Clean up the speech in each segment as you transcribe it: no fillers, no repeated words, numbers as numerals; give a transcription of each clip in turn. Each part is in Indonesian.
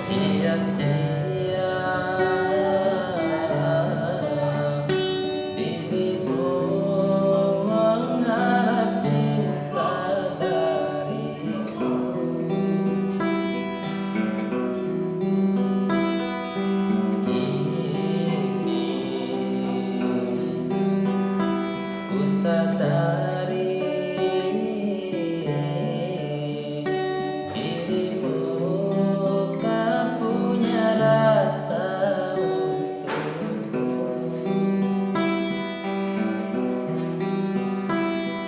sia-sia dirimu mengharap cinta dariku. Kini ku sadari dirimu tak punya rasa untukku.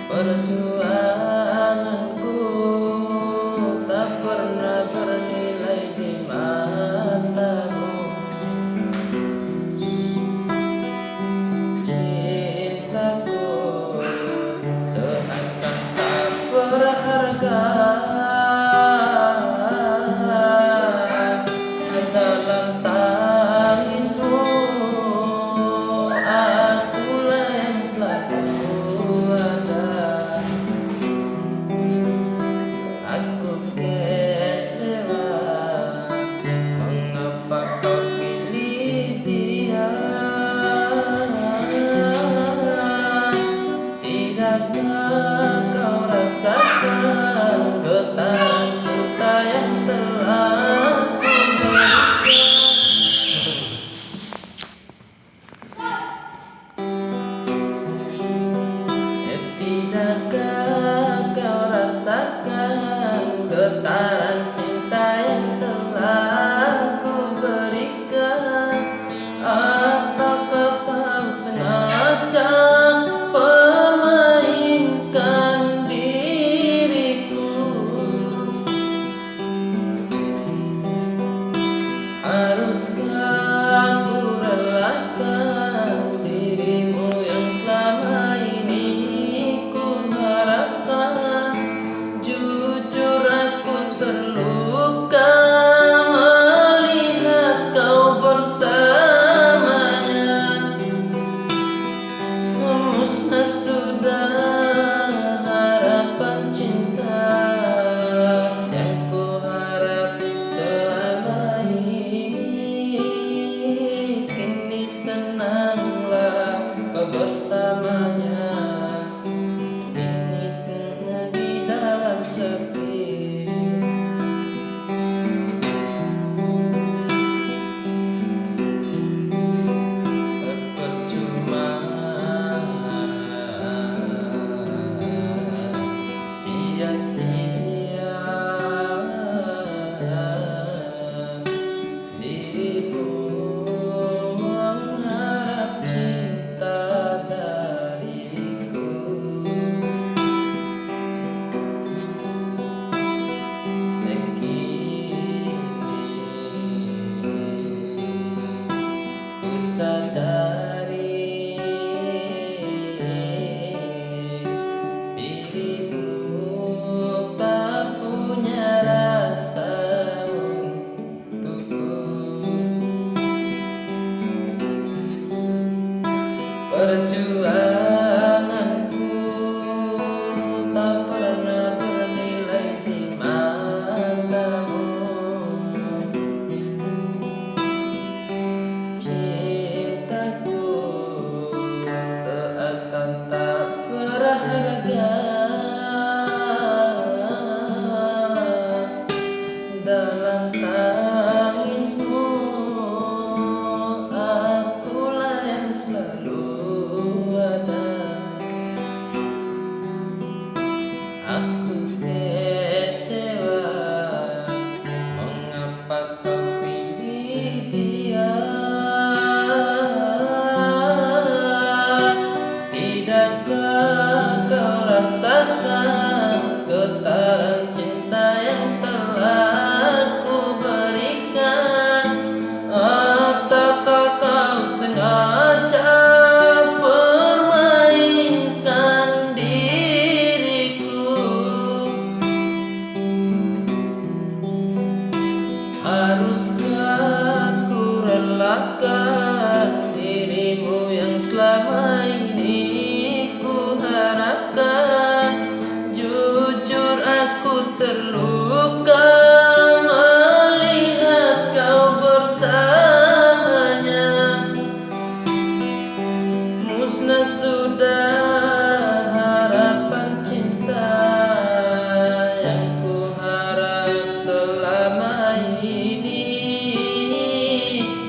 Perjuanganku tak pernah bernilai di matamu. Cintaku seakan tak berharga dalam tangismu. Akulah yang selalu ada. Aku kecewa, mengapa kau pilih dia? Tidakkah kau rasakan getaran cinta yang telah ku berikan? Tidakkah kau rasakan getaran cinta yang telah ku berikan? Ataukah kau sengaja permainkan diriku? Haruskah ku relakan dirimu yang selama ini ku harapkan? Jujur aku terluka melihat kau bersamanya. Musnah sudah harapan cinta yang ku harap selama ini. Kini senanglah kau bersamanya. Kini tengah di dalam sepi. Percuma sia-sia dirimu mengharap cinta dariku. Kini ku sadari dirimu tak punya rasa untukku. Perjuanganku tak pernah bernilai di matamu. Cintaku seakan tak berharga dalam tangismu. Akulah yang selalu ada. Aku kecewa, mengapa kau pilih dia? Tidakkah kau rasakan getaran cinta yang telah ku berikan? Ataukah kau sengaja permainkan diriku? terluka melihat kau bersamanya. Musnah sudah harapan cinta yang ku harap selama ini.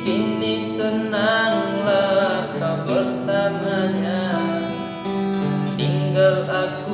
Kini senanglah kau bersamanya, tinggal aku